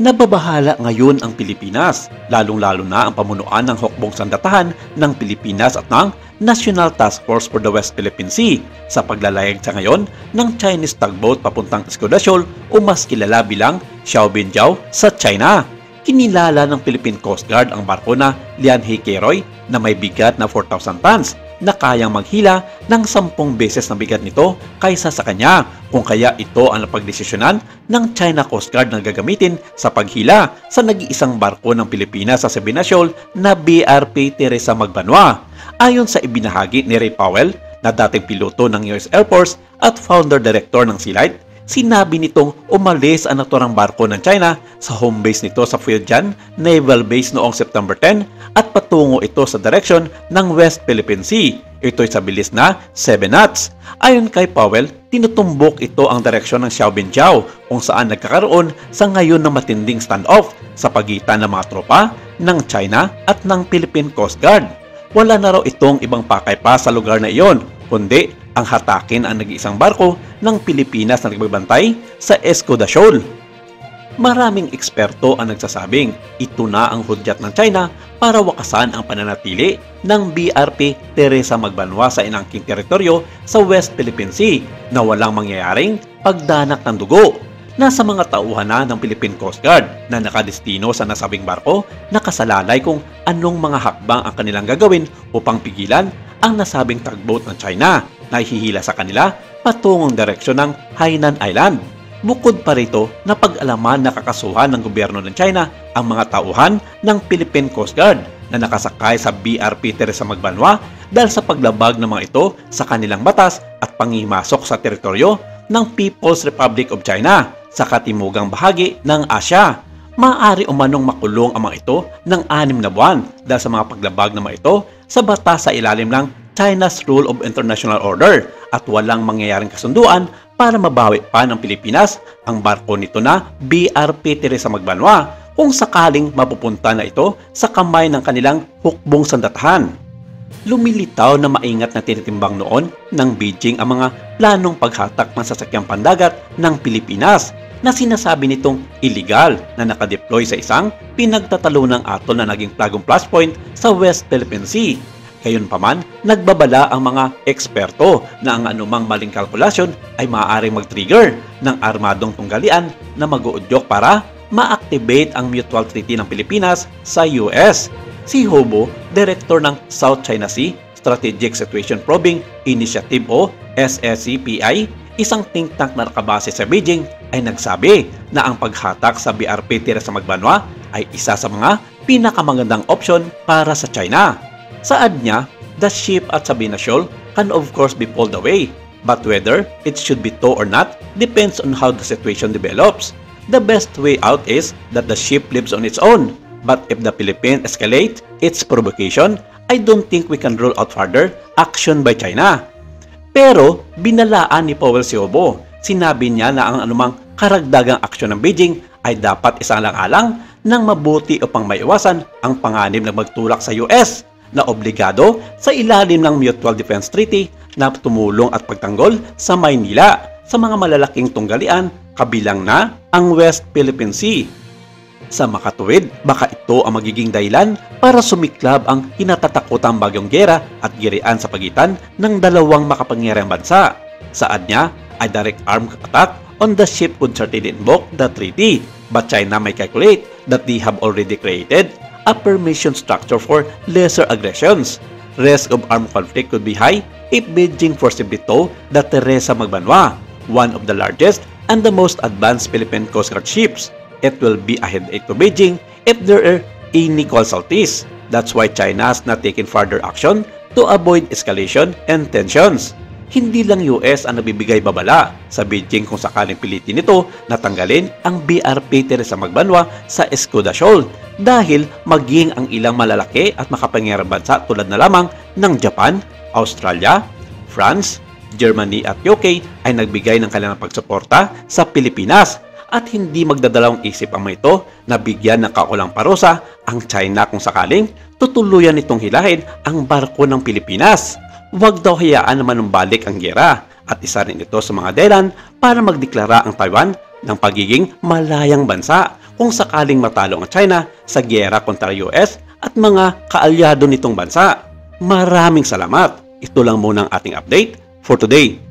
Nababahala ngayon ang Pilipinas, lalong-lalo na ang pamunuan ng hukbong sandatahan ng Pilipinas at ng National Task Force for the West Philippine Sea sa paglalayag sa ngayon ng Chinese tugboat papuntang Escudasol o mas kilala bilang Xiaobinjiao sa China. Kinilala ng Philippine Coast Guard ang barko na Lianhe Queroy na may bigat na 4,000 tons na kayang maghila ng 10 beses na bigat nito kaysa sa kanya, kung kaya ito ang napagdesisyonan ng China Coast Guard na gagamitin sa paghila sa nag-iisang barko ng Pilipinas sa Sabinasol na BRP Teresa Magbanwa. Ayon sa ibinahagi ni Ray Powell na dating piloto ng US Air Force at founder director ng Sealight, sinabi nitong umalis ang naturang barko ng China sa home base nito sa Fujian Naval Base noong September 10 at patungo ito sa direksyon ng West Philippine Sea. Ito'y sa bilis na 7 knots. Ayon kay Powell, tinutumbok ito ang direksyon ng Xiaobinjiao kung saan nagkakaroon sa ngayon ng matinding standoff sa pagitan ng mga tropa ng China at ng Philippine Coast Guard. Wala na raw itong ibang pakay pa sa lugar na iyon, kundi ang hatakin ang nag-iisang barko ng Pilipinas na nagbabantay sa Escudasol. Maraming eksperto ang nagsasabing ito na ang hudyat ng China para wakasan ang pananatili ng BRP Teresa Magbanwa sa inangking teritoryo sa West Philippine Sea na walang mangyayaring pagdanak ng dugo. Nasa mga tauhan na ng Philippine Coast Guard na nakadestino sa nasabing barko nakasalalay kung anong mga hakbang ang kanilang gagawin upang pigilan ang nasabing tugboat ng China na ihihila sa kanila patungong direksyon ng Hainan Island. Bukod pa rito, napag-alaman na kakasuhan ng gobyerno ng China ang mga tauhan ng Philippine Coast Guard na nakasakay sa BRP Teresa Magbanwa dahil sa paglabag ng mga ito sa kanilang batas at pangimasok sa teritoryo ng People's Republic of China sa katimugang bahagi ng Asya. Maaari umanong makulong ang mga ito ng 6 na buwan dahil sa mga paglabag ng mga ito sa batas sa ilalim ng China's Rule of International Order at walang mangyayaring kasunduan para mabawi pa ng Pilipinas ang barko nito na BRP Teresa Magbanwa kung sakaling mapupunta na ito sa kamay ng kanilang hukbong sandatahan. Lumilitaw na maingat na tinitimbang noon ng Beijing ang mga planong paghatak ng sasakyang pandagat ng Pilipinas na sinasabi nitong illegal na nakadeploy sa isang pinagtatalunang atol na naging plagong flashpoint sa West Philippine Sea. Gayunpaman, nagbabala ang mga eksperto na ang anumang maling kalkulasyon ay maaaring mag-trigger ng armadong tunggalian na mag-uudyok para ma-activate ang Mutual Treaty ng Pilipinas sa US. Si Hobo, Director ng South China Sea Strategic Situation Probing Initiative o SSCPI, isang think tank na nakabase sa Beijing, ay nagsabi na ang paghatak sa BRP Teresa Magbanwa ay isa sa mga pinakamagandang opsyon para sa China. Saad niya, the ship at Sabinasol can of course be pulled away, but whether it should be towed or not depends on how the situation develops. The best way out is that the ship lives on its own, but if the Philippines escalate its provocation, I don't think we can rule out further action by China. Pero binalaan ni Powell si Hobo. Sinabi niya na ang anumang karagdagang aksyon ng Beijing ay dapat isaalang-alang ng mabuti upang maiwasan ang panganib na magtulak sa US na obligado sa ilalim ng Mutual Defense Treaty na tumulong at pagtanggol sa Maynila sa mga malalaking tunggalian kabilang na ang West Philippine Sea. Sa makatuwid, baka ito ang magiging dahilan para sumiklab ang kinatatakutang bagyong gera at girian sa pagitan ng dalawang makapangyarihang bansa. Saad niya, a direct armed attack on the ship would certainly invoke the treaty, but China may calculate that they have already created a permission structure for lesser aggressions. Risk of armed conflict could be high if Beijing forcibly tow the Teresa Magbanwa, one of the largest and the most advanced Philippine Coast Guard ships. It will be a headache to Beijing if there are any casualties. That's why China has not taken further action to avoid escalation and tensions. Hindi lang US ang nabibigay babala sa Beijing kung sakaling pilitin nito na tanggalin ang BRP Teresa Magbanwa sa Escudasol dahil maging ang ilang malalaki at makapangyarihang bansa tulad na lamang ng Japan, Australia, France, Germany at UK ay nagbigay ng kanilang pagsuporta sa Pilipinas at hindi magdadalawang isip ang mga ito na bigyan ng kaulang parusa ang China kung sakaling tutuluyan nitong hilahin ang barko ng Pilipinas. Huwag daw hayaan na manumbalik ang giyera at isa rin ito sa mga dahilan para magdeklara ang Taiwan ng pagiging malayang bansa kung sakaling matalo ang China sa giyera kontra US at mga kaalyado nitong bansa. Maraming salamat. Ito lang muna ang ating update for today.